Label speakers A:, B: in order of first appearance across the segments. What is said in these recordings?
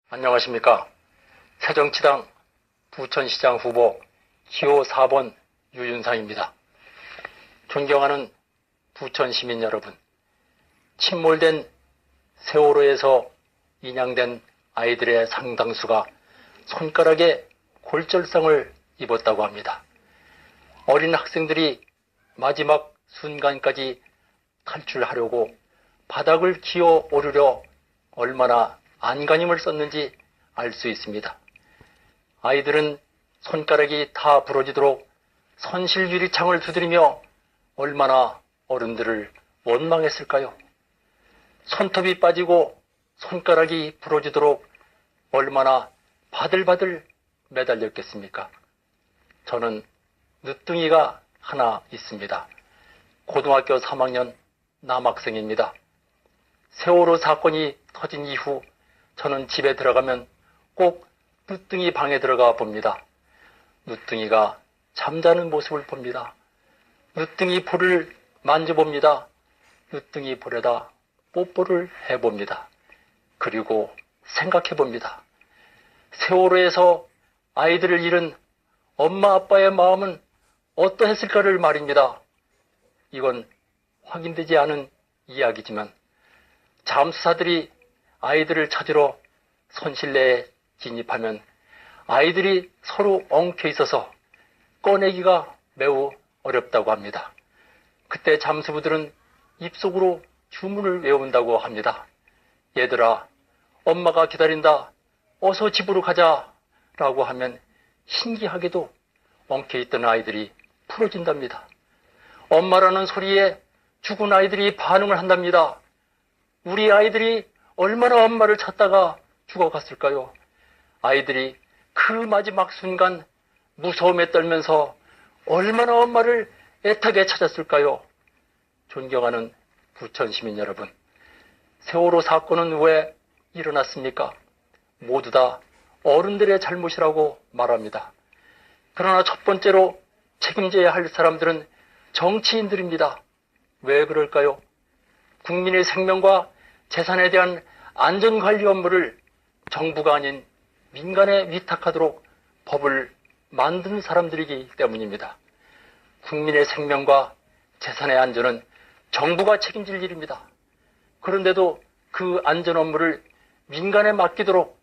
A: 안녕하십니까. 새정치당 부천시장 후보 기호 4번 유윤상입니다. 존경하는 부천 시민 여러분, 침몰된 세월호에서 인양된 아이들의 상당수가 손가락에 골절상을 입었다고 합니다. 어린 학생들이 마지막 순간까지 탈출하려고 바닥을 기어 오르려 얼마나 안간힘을 썼는지 알 수 있습니다. 아이들은 손가락이 다 부러지도록 선실 유리창을 두드리며 얼마나 어른들을 원망했을까요? 손톱이 빠지고 손가락이 부러지도록 얼마나 바들바들 매달렸겠습니까? 저는 늦둥이가 하나 있습니다. 고등학교 3학년 남학생입니다. 세월호 사건이 터진 이후 저는 집에 들어가면 꼭 늦둥이 방에 들어가 봅니다. 늦둥이가 잠자는 모습을 봅니다. 늦둥이 볼을 만져봅니다. 늦둥이 볼에다 뽀뽀를 해봅니다. 그리고 생각해봅니다. 세월호에서 아이들을 잃은 엄마 아빠의 마음은 어떠했을까를 말입니다. 이건 확인되지 않은 이야기지만 잠수사들이 아이들을 찾으러 선실내에 진입하면 아이들이 서로 엉켜 있어서 꺼내기가 매우 어렵다고 합니다. 그때 잠수부들은 입속으로 주문을 외운다고 합니다. 얘들아, 엄마가 기다린다. 어서 집으로 가자. 라고 하면 신기하게도 엉켜 있던 아이들이 풀어진답니다. 엄마라는 소리에 죽은 아이들이 반응을 한답니다. 우리 아이들이 얼마나 엄마를 찾다가 죽어갔을까요? 아이들이 그 마지막 순간 무서움에 떨면서 얼마나 엄마를 애타게 찾았을까요? 존경하는 부천 시민 여러분, 세월호 사건은 왜 일어났습니까? 모두 다 어른들의 잘못이라고 말합니다. 그러나 첫 번째로 책임져야 할 사람들은 정치인들입니다. 왜 그럴까요? 국민의 생명과 재산에 대한 안전관리 업무를 정부가 아닌 민간에 위탁하도록 법을 만든 사람들이기 때문입니다. 국민의 생명과 재산의 안전은 정부가 책임질 일입니다. 그런데도 그 안전 업무를 민간에 맡기도록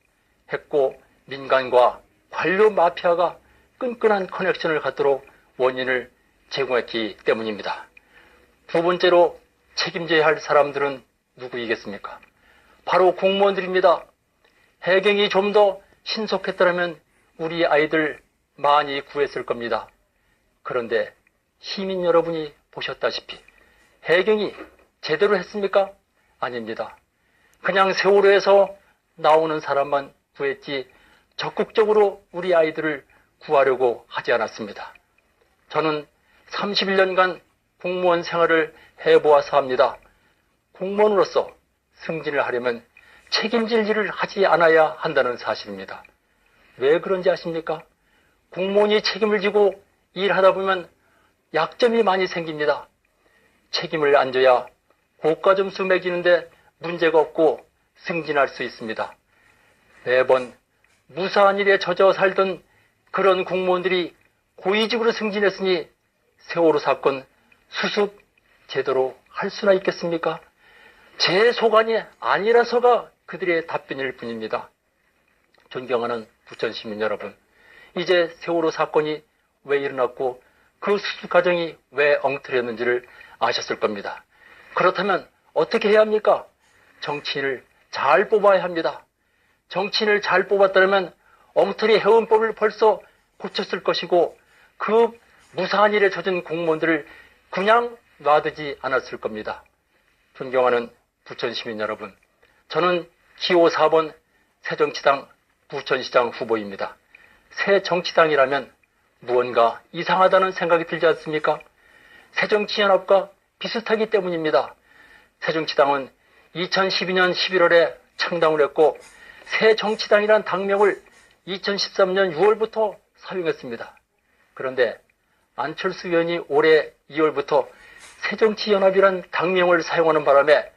A: 했고 민간과 관료 마피아가 끈끈한 커넥션을 갖도록 원인을 제공했기 때문입니다. 두 번째로 책임져야 할 사람들은 누구이겠습니까? 바로 공무원들입니다. 해경이 좀 더 신속했더라면 우리 아이들 많이 구했을 겁니다. 그런데 시민 여러분이 보셨다시피 해경이 제대로 했습니까? 아닙니다. 그냥 세월호에서 나오는 사람만 구했지 적극적으로 우리 아이들을 구하려고 하지 않았습니다. 저는 31년간 공무원 생활을 해보아서 합니다. 공무원으로서 승진을 하려면 책임질 일을 하지 않아야 한다는 사실입니다. 왜 그런지 아십니까? 공무원이 책임을 지고 일하다 보면 약점이 많이 생깁니다. 책임을 안 져야 고가 점수 매기는데 문제가 없고 승진할 수 있습니다. 매번 무사한 일에 젖어 살던 그런 공무원들이 고위직으로 승진했으니 세월호 사건 수습 제대로 할 수나 있겠습니까? 제 소관이 아니라서가 그들의 답변일 뿐입니다. 존경하는 부천 시민 여러분, 이제 세월호 사건이 왜 일어났고 그 수습 과정이 왜 엉터리였는지를 아셨을 겁니다. 그렇다면 어떻게 해야 합니까? 정치인을 잘 뽑아야 합니다. 정치인을 잘 뽑았다면 엉터리 해운법을 벌써 고쳤을 것이고 그 무사한 일에 젖은 공무원들을 그냥 놔두지 않았을 겁니다. 존경하는 부천 시민 여러분, 저는 기호 4번 새정치당 부천시장 후보입니다. 새 정치당이라면 무언가 이상하다는 생각이 들지 않습니까? 새정치연합과 비슷하기 때문입니다. 새정치당은 2012년 11월에 창당을 했고 새정치당이란 당명을 2013년 6월부터 사용했습니다. 그런데 안철수 의원이 올해 2월부터 새정치연합이란 당명을 사용하는 바람에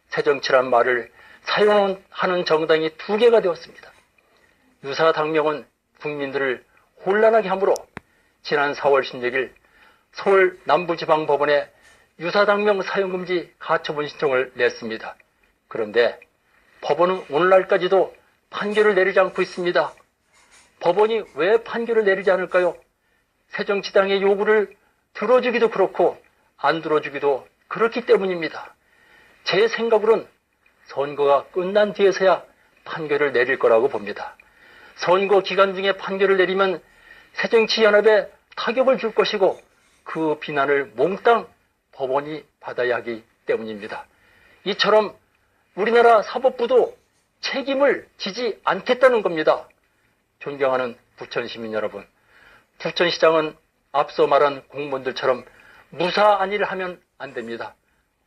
A: 새정치란 말을 사용하는 정당이 두 개가 되었습니다. 유사당명은 국민들을 혼란하게 함으로 지난 4월 16일 서울 남부지방법원에 유사당명 사용금지 가처분 신청을 냈습니다. 그런데 법원은 오늘날까지도 판결을 내리지 않고 있습니다. 법원이 왜 판결을 내리지 않을까요? 새정치당의 요구를 들어주기도 그렇고 안 들어주기도 그렇기 때문입니다. 제 생각으로는 선거가 끝난 뒤에서야 판결을 내릴 거라고 봅니다. 선거 기간 중에 판결을 내리면 새정치연합에 타격을 줄 것이고 그 비난을 몽땅 법원이 받아야 하기 때문입니다. 이처럼 우리나라 사법부도 책임을 지지 않겠다는 겁니다. 존경하는 부천시민 여러분, 부천시장은 앞서 말한 공무원들처럼 무사안일을 하면 안 됩니다.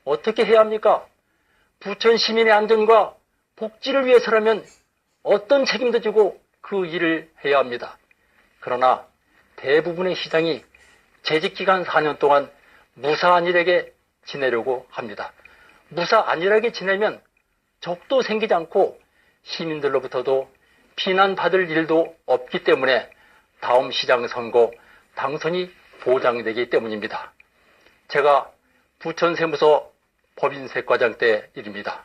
A: 어떻게 해야 합니까? 부천 시민의 안전과 복지를 위해서라면 어떤 책임도 지고 그 일을 해야 합니다. 그러나 대부분의 시장이 재직기간 4년 동안 무사안일하게 지내려고 합니다. 무사안일하게 지내면 적도 생기지 않고 시민들로부터도 비난받을 일도 없기 때문에 다음 시장 선거 당선이 보장되기 때문입니다. 제가 부천세무서 법인세과장 때 일입니다.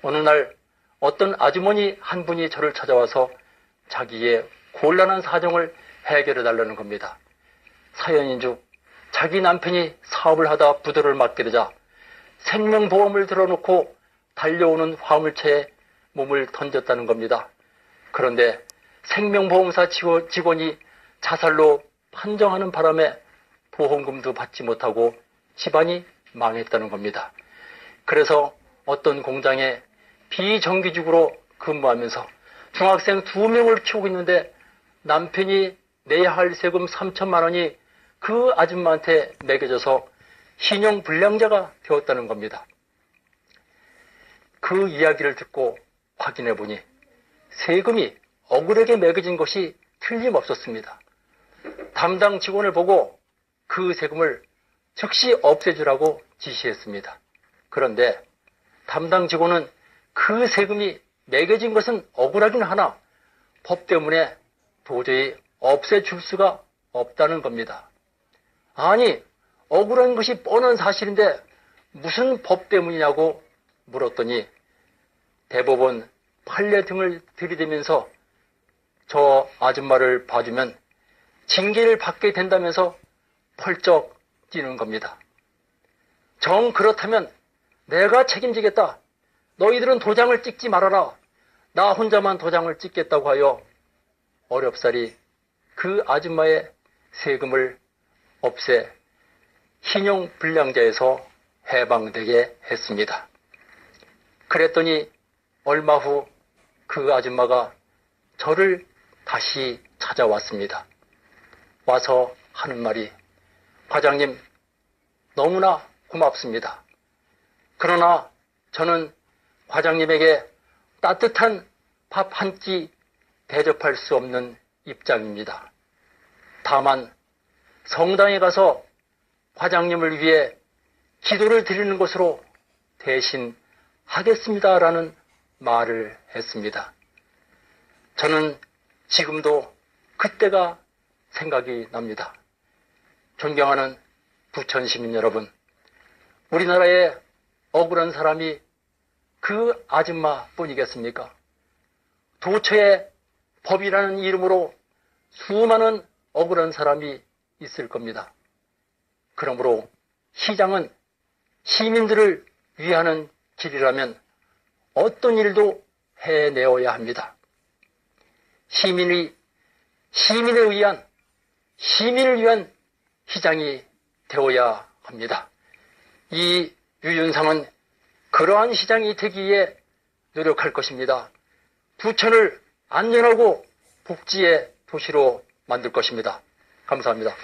A: 어느 날 어떤 아주머니 한 분이 저를 찾아와서 자기의 곤란한 사정을 해결해 달라는 겁니다. 사연인즉 자기 남편이 사업을 하다 부도를 맞게 되자 생명보험을 들어놓고 달려오는 화물차에 몸을 던졌다는 겁니다. 그런데 생명보험사 직원이 자살로 판정하는 바람에 보험금도 받지 못하고 집안이 망했다는 겁니다. 그래서 어떤 공장에 비정규직으로 근무하면서 중학생 2명을 키우고 있는데 남편이 내야 할 세금 3천만 원이 그 아줌마한테 매겨져서 신용불량자가 되었다는 겁니다. 그 이야기를 듣고 확인해 보니 세금이 억울하게 매겨진 것이 틀림없었습니다. 담당 직원을 보고 그 세금을 즉시 없애주라고 지시했습니다. 그런데 담당 직원은 그 세금이 매겨진 것은 억울하긴 하나 법 때문에 도저히 없애줄 수가 없다는 겁니다. 아니, 억울한 것이 뻔한 사실인데 무슨 법 때문이냐고 물었더니 대법원 판례 등을 들이대면서 저 아줌마를 봐주면 징계를 받게 된다면서 펄쩍 뛰는 겁니다. 정 그렇다면 내가 책임지겠다. 너희들은 도장을 찍지 말아라. 나 혼자만 도장을 찍겠다고 하여 어렵사리 그 아줌마의 세금을 없애 신용불량자에서 해방되게 했습니다. 그랬더니 얼마 후 그 아줌마가 저를 다시 찾아왔습니다. 와서 하는 말이 과장님 너무나 고맙습니다. 그러나 저는 과장님에게 따뜻한 밥 한 끼 대접할 수 없는 입장입니다. 다만 성당에 가서 과장님을 위해 기도를 드리는 것으로 대신 하겠습니다라는 말을 했습니다. 저는 지금도 그때가 생각이 납니다. 존경하는 부천 시민 여러분, 우리나라에 억울한 사람이 그 아줌마뿐이겠습니까? 도처에 법이라는 이름으로 수많은 억울한 사람이 있을 겁니다. 그러므로 시장은 시민들을 위하는 길이라면 어떤 일도 해내어야 합니다. 시민을 위한 시장이 되어야 합니다. 이 유윤상은 그러한 시장이 되기 위해 노력할 것입니다. 부천을 안전하고 복지의 도시로 만들 것입니다. 감사합니다.